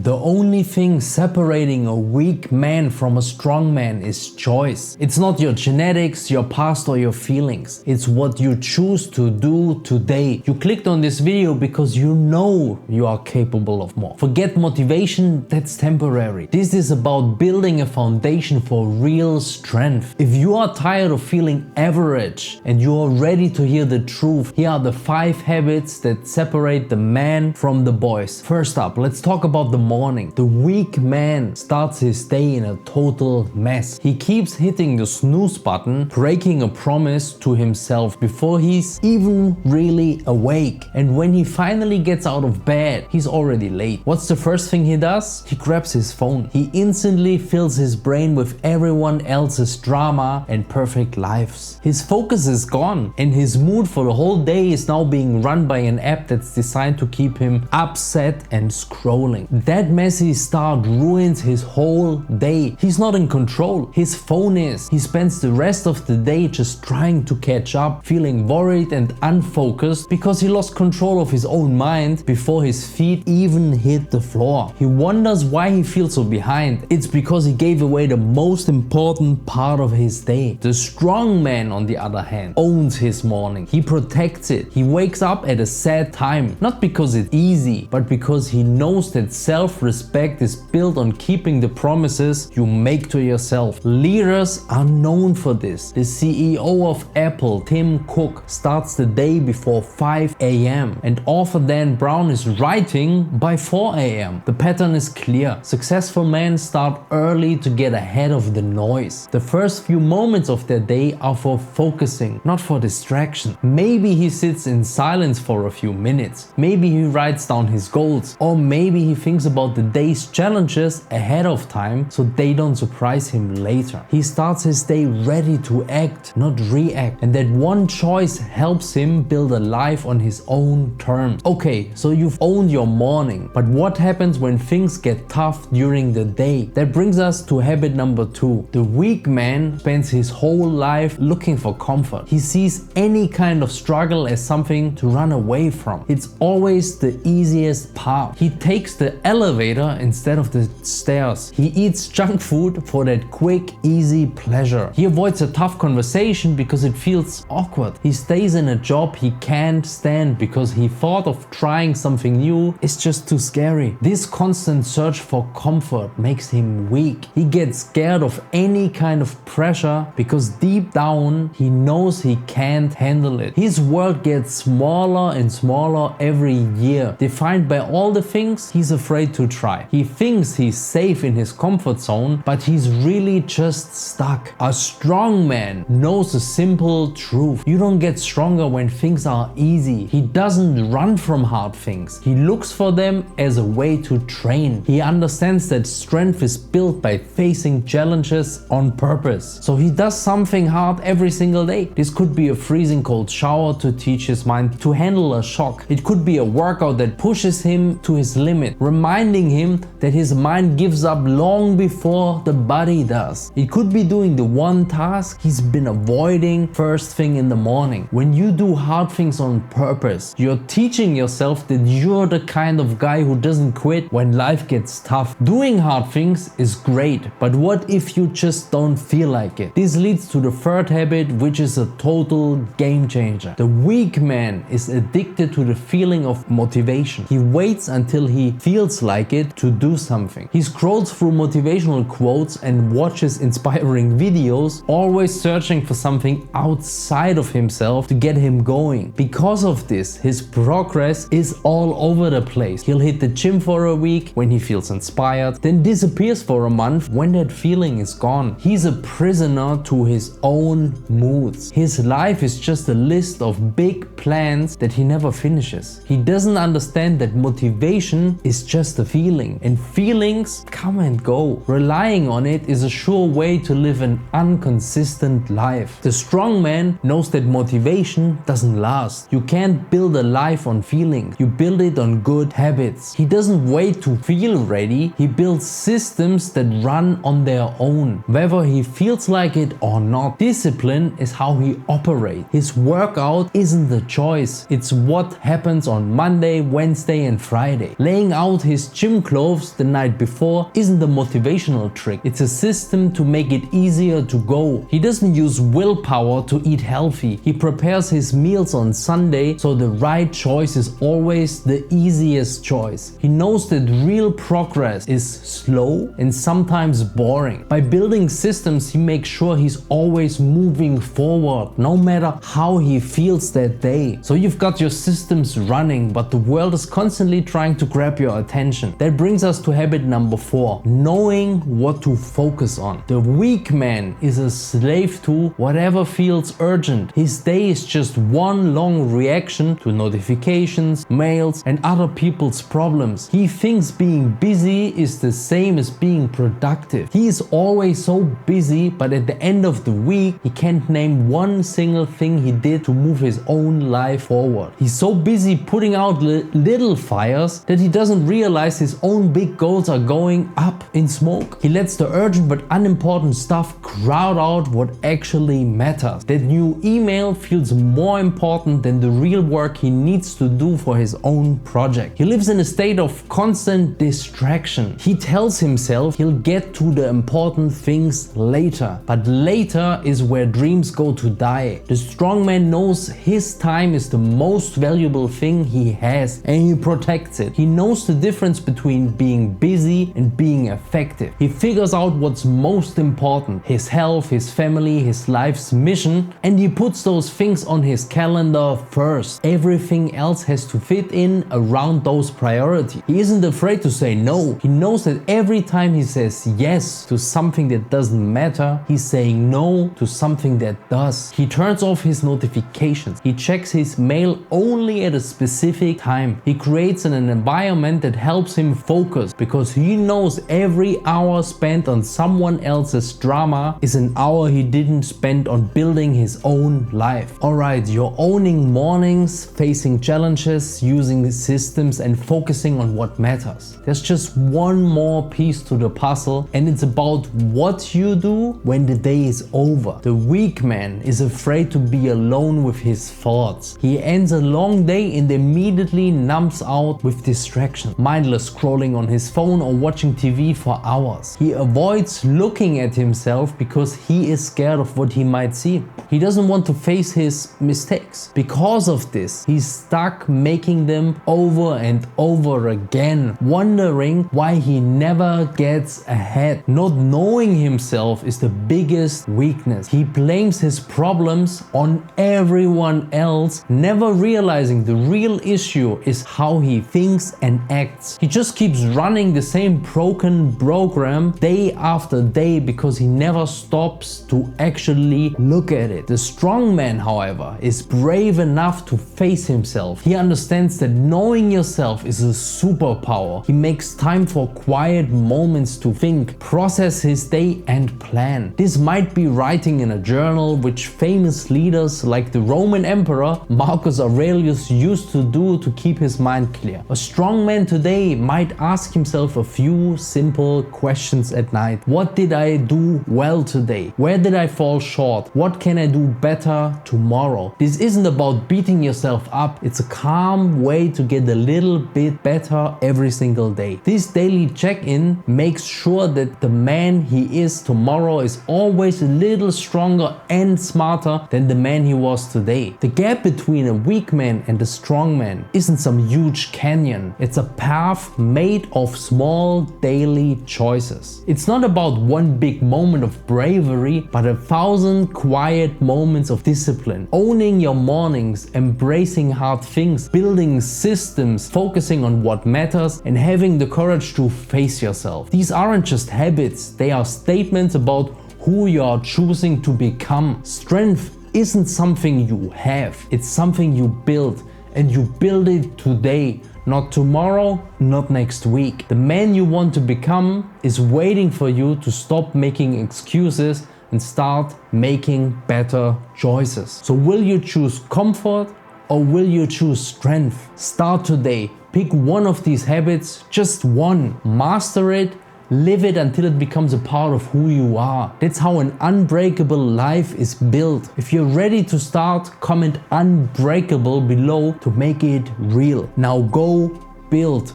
The only thing separating a weak man from a strong man is choice. It's not your genetics, your past or your feelings. It's what you choose to do today. You clicked on this video because you know you are capable of more. Forget motivation, that's temporary. This is about building a foundation for real strength. If you are tired of feeling average and you are ready to hear the truth, here are the 5 habits that separate the man from the boys. First up, let's talk about the morning. The weak man starts his day in a total mess. He keeps hitting the snooze button, breaking a promise to himself before he's even really awake. And when he finally gets out of bed, he's already late. What's the first thing he does? He grabs his phone. He instantly fills his brain with everyone else's drama and perfect lives. His focus is gone and his mood for the whole day is now being run by an app that's designed to keep him upset and scrolling. That messy start ruins his whole day. He's not in control. His phone is. He spends the rest of the day just trying to catch up, feeling worried and unfocused because he lost control of his own mind before his feet even hit the floor. He wonders why he feels so behind. It's because he gave away the most important part of his day. The strong man, on the other hand, owns his morning. He protects it. He wakes up at a set time, not because it's easy, but because he knows that self-respect is built on keeping the promises you make to yourself. Leaders are known for this. The CEO of Apple, Tim Cook, starts the day before 5 a.m. and author Dan Brown is writing by 4 a.m. The pattern is clear. Successful men start early to get ahead of the noise. The first few moments of their day are for focusing, not for distraction. Maybe he sits in silence for a few minutes. Maybe he writes down his goals, or maybe he thinks about the day's challenges ahead of time so they don't surprise him later. He starts his day ready to act, not react, and that one choice helps him build a life on his own terms. Okay, so you've owned your morning, but what happens when things get tough during the day? That brings us to habit number 2. The weak man spends his whole life looking for comfort. He sees any kind of struggle as something to run away from. It's always the easiest path. He takes the elevator instead of the stairs. He eats junk food for that quick, easy pleasure. He avoids a tough conversation because it feels awkward. He stays in a job he can't stand because he thought of trying something new is just too scary. This constant search for comfort makes him weak. He gets scared of any kind of pressure because deep down he knows he can't handle it. His world gets smaller and smaller every year, defined by all the things he's afraid to try. He thinks he's safe in his comfort zone, but he's really just stuck. A strong man knows a simple truth. You don't get stronger when things are easy. He doesn't run from hard things. He looks for them as a way to train. He understands that strength is built by facing challenges on purpose. So he does something hard every single day. This could be a freezing cold shower to teach his mind to handle a shock. It could be a workout that pushes him to his limit, reminding him that his mind gives up long before the body does. It could be doing the one task he's been avoiding first thing in the morning. When you do hard things on purpose, you're teaching yourself that you're the kind of guy who doesn't quit when life gets tough. Doing hard things is great, but what if you just don't feel like it? This leads to the third habit, which is a total game changer. The weak man is addicted to the feeling of motivation. He waits until he feels like it to do something. He scrolls through motivational quotes and watches inspiring videos, always searching for something outside of himself to get him going. Because of this, his progress is all over the place. He'll hit the gym for a week when he feels inspired, then disappears for a month when that feeling is gone. He's a prisoner to his own moods. His life is just a list of big plans that he never finishes. He doesn't understand that motivation is just a feeling, and feelings come and go. Relying on it is a sure way to live an inconsistent life. The strong man knows that motivation doesn't last. You can't build a life on feeling. You build it on good habits. He doesn't wait to feel ready. He builds systems that run on their own, whether he feels like it or not. Discipline is how he operates. His workout isn't the choice. It's what happens on Monday, Wednesday and Friday. Laying out his gym clothes the night before isn't a motivational trick. It's a system to make it easier to go. He doesn't use willpower to eat healthy. He prepares his meals on Sunday so the right choice is always the easiest choice. He knows that real progress is slow and sometimes boring. By building systems, he makes sure he's always moving forward, no matter how he feels that day. So you've got your systems running, but the world is constantly trying to grab your attention. That brings us to habit number 4, knowing what to focus on. The weak man is a slave to whatever feels urgent. His day is just one long reaction to notifications, mails, and other people's problems. He thinks being busy is the same as being productive. He is always so busy, but at the end of the week, he can't name one single thing he did to move his own life forward. He's so busy putting out little fires that he doesn't realize his own big goals are going up in smoke. He lets the urgent but unimportant stuff crowd out what actually matters. That new email feels more important than the real work he needs to do for his own project. He lives in a state of constant distraction. He tells himself he'll get to the important things later, but later is where dreams go to die. The strong man knows his time is the most valuable thing he has and he protects it. He knows the difference between being busy and being effective. He figures out what's most important, his health, his family, his life's mission, and he puts those things on his calendar first. Everything else has to fit in around those priorities. He isn't afraid to say no. He knows that every time he says yes to something that doesn't matter, he's saying no to something that does. He turns off his notifications. He checks his mail only at a specific time. He creates an environment that helps him focus because he knows every hour spent on someone else's drama is an hour he didn't spend on building his own life. Alright, you're owning mornings, facing challenges, using systems and focusing on what matters. There's just one more piece to the puzzle, and it's about what you do when the day is over. The weak man is afraid to be alone with his thoughts. He ends a long day and immediately numbs out with distraction, mindless scrolling on his phone or watching TV for hours. He avoids looking at himself because he is scared of what he might see. He doesn't want to face his mistakes. Because of this, he's stuck making them over and over again, wondering why he never gets ahead. Not knowing himself is the biggest weakness. He blames his problems on everyone else, never realizing the real issue is how he thinks and acts. He just keeps running the same broken program day after day because he never stops to actually look at it. The strong man, however, is brave enough to face himself. He understands that knowing yourself is a superpower. He makes time for quiet moments to think, process his day and plan. This might be writing in a journal, which famous leaders like the Roman Emperor Marcus Aurelius used to do to keep his mind clear. A strong man today might ask himself a few simple questions at night. What did I do well today? Where did I fall short? What can I do better tomorrow? This isn't about beating yourself up. It's a calm way to get a little bit better every single day. This daily check-in makes sure that the man he is tomorrow is always a little stronger and smarter than the man he was today. The gap between a weak man and a strong man isn't some huge canyon. It's a path made of small daily choices. It's not about one big moment of bravery, but 1,000 quiet moments of discipline. Owning your mornings, embracing hard things, building systems, focusing on what matters, and having the courage to face yourself. These aren't just habits, they are statements about who you are choosing to become. Strength isn't something you have, it's something you build, and you build it today. Not tomorrow, not next week. The man you want to become is waiting for you to stop making excuses and start making better choices. So will you choose comfort or will you choose strength? Start today. Pick one of these habits, just one. Master it. Live it until it becomes a part of who you are. That's how an unbreakable life is built. If you're ready to start, comment unbreakable below to make it real. Now go build.